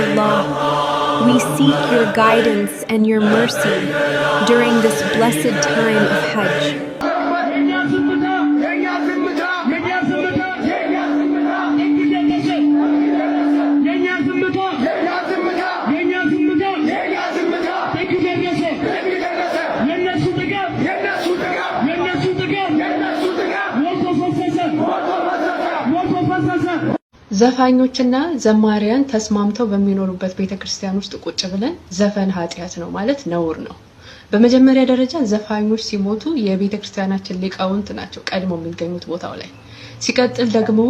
Allah, we seek your guidance and your mercy during this blessed time of Hajj. ዘፋኞችና ዘማሪያን ተስማምተው በሚኖሩበት ቤተክርስቲያን ውስጥ ቁጭ ብለን ዘፈን ኃጢያት ነው ማለት ነውር ነው። በመጀመሪያ ደረጃ ዘፋኞች ሲሞቱ የቤተክርስቲያናችን ሊቃውንት ናቸው ቀድሞ የሚገኙት ቦታው ላይ። ሲቀጥል ደግሞ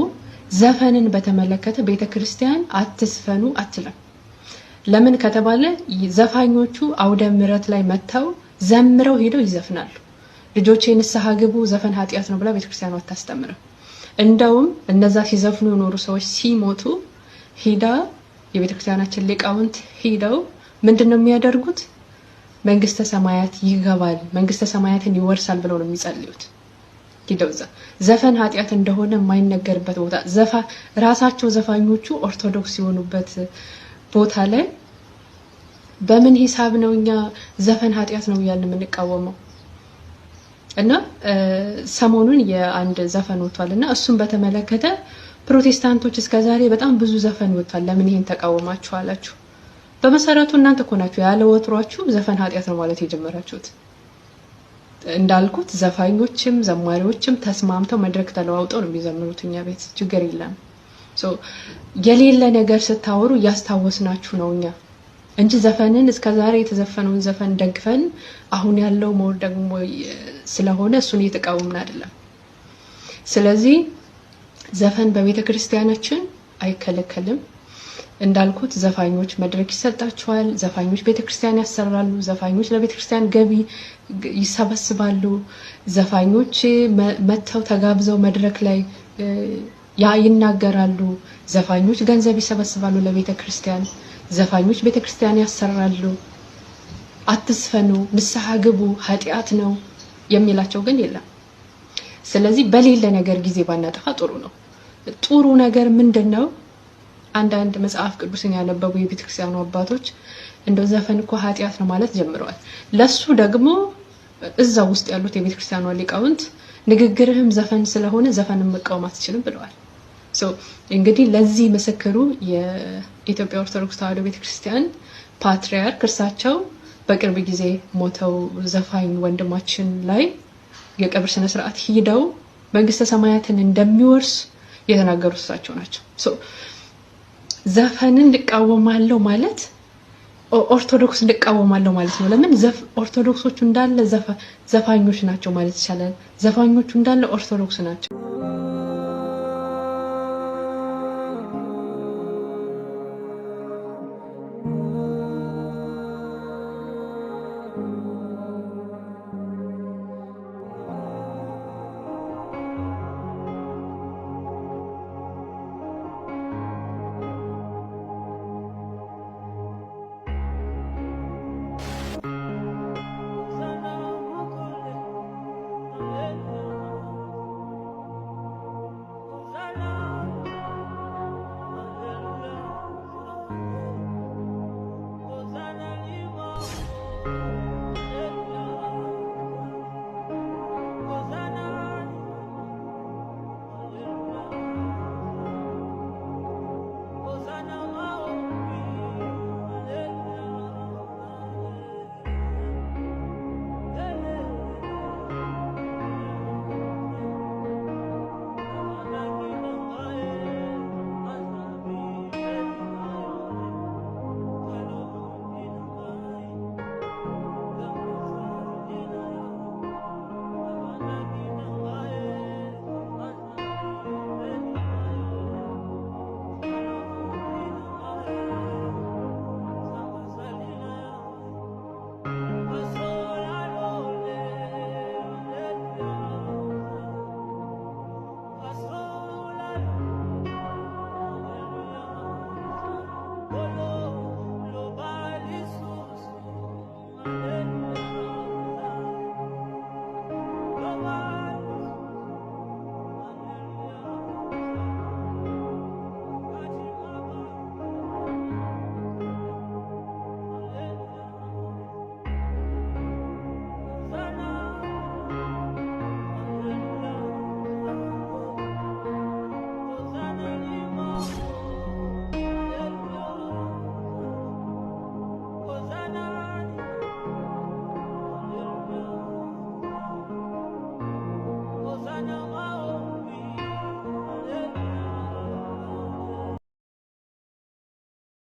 ዘፈንን በተመለከተ ቤተክርስቲያን አትስፈኑ አትልም። ለምን ከተባለ ዘፋኞቹ አውደ ምሕረት ላይ መተው ዘምረው ሄደው ይዘፍናሉ። ልጆቼ ንስሐ ግቡ ዘፈን ኃጢያት ነው ብላ ቤተክርስቲያኗ አታስተምርም። እንደውም እነዛ ሲዘፍኑ የኖሩ ሰዎች ሲሞቱ ሄዳ የቤተክርስቲያናችን ሊቃውንት ሄደው ምንድነው የሚያደርጉት? መንግስተ ሰማያት ይገባል መንግስተ ሰማያትን ይወርሳል ብለው ነው የሚጸልዩት። ሄደው ዘፈን ኃጢያት እንደሆነ የማይነገርበት ቦታ ራሳቸው ዘፋኞቹ ኦርቶዶክስ የሆኑበት ቦታ ላይ በምን ሂሳብ ነው እኛ ዘፈን ኃጢያት ነው እያልን የምንቃወመው? እና ሰሞኑን የአንድ ዘፈን ወጥቷልና እሱን በተመለከተ ፕሮቴስታንቶች እስከዛሬ በጣም ብዙ ዘፈን ወጥቷል ለምን ይሄን ተቃወማችሁ አላችሁ? በመሰረቱ እናንተ እኮ ናችሁ ያለ ወትሯችሁ ዘፈን ኃጢያት ነው ማለት የጀመራችሁት። እንዳልኩት ዘፋኞችም ዘማሪዎችም ተስማምተው መድረክ ተለዋውጠው ነው የሚዘምሩት እኛ ቤት ችግር የለም። የሌለ ነገር ስታወሩ ያስታወስናችሁ ነው እኛ እንጂ ዘፈንን እስከዛሬ የተዘፈነውን ዘፈን ደግፈን አሁን ያለው ሞር ደግሞ ስለሆነ እሱን እየተቃወምን አይደለም። ስለዚህ ዘፈን በቤተክርስቲያናችን አይከለከልም። እንዳልኩት ዘፋኞች መድረክ ይሰጣቸዋል፣ ዘፋኞች ቤተክርስቲያን ያሰራሉ፣ ዘፋኞች ለቤተክርስቲያን ገቢ ይሰበስባሉ፣ ዘፋኞች መተው ተጋብዘው መድረክ ላይ ይናገራሉ፣ ዘፋኞች ገንዘብ ይሰበስባሉ ለቤተክርስቲያን፣ ዘፋኞች ቤተክርስቲያን ያሰራሉ። አትስፈኑ ንስሐ ግቡ ኃጢያት ነው የሚላቸው ግን የለም። ስለዚህ በሌለ ነገር ጊዜ ባናጠፋ ጥሩ ነው። ጥሩ ነገር ምንድነው? አንዳንድ መጽሐፍ ቅዱስን ያነበቡ የቤተክርስቲያኑ አባቶች እንደው ዘፈን እኮ ኃጢያት ነው ማለት ጀምረዋል። ለሱ ደግሞ እዛው ውስጥ ያሉት የቤተክርስቲያኑ ሊቃውንት ንግግርህም ዘፈን ስለሆነ ዘፈንን መቃወም አትችልም ብለዋል። እንግዲህ ለዚህ ምስክሩ የኢትዮጵያ ኦርቶዶክስ ተዋሕዶ ቤተክርስቲያን ፓትርያርክ እርሳቸው በቅርብ ጊዜ ሞተው ዘፋኝ ወንድማችን ላይ የቀብር ስነ ስርዓት ሄደው መንግስተ ሰማያትን እንደሚወርስ የተናገሩ እሳቸው ናቸው። ዘፈንን ልቃወማለሁ ማለት ኦርቶዶክስ ልቃወማለሁ ማለት ነው። ለምን ኦርቶዶክሶቹ እንዳለ ዘፋኞች ናቸው ማለት ይቻላል። ዘፋኞቹ እንዳለ ኦርቶዶክስ ናቸው።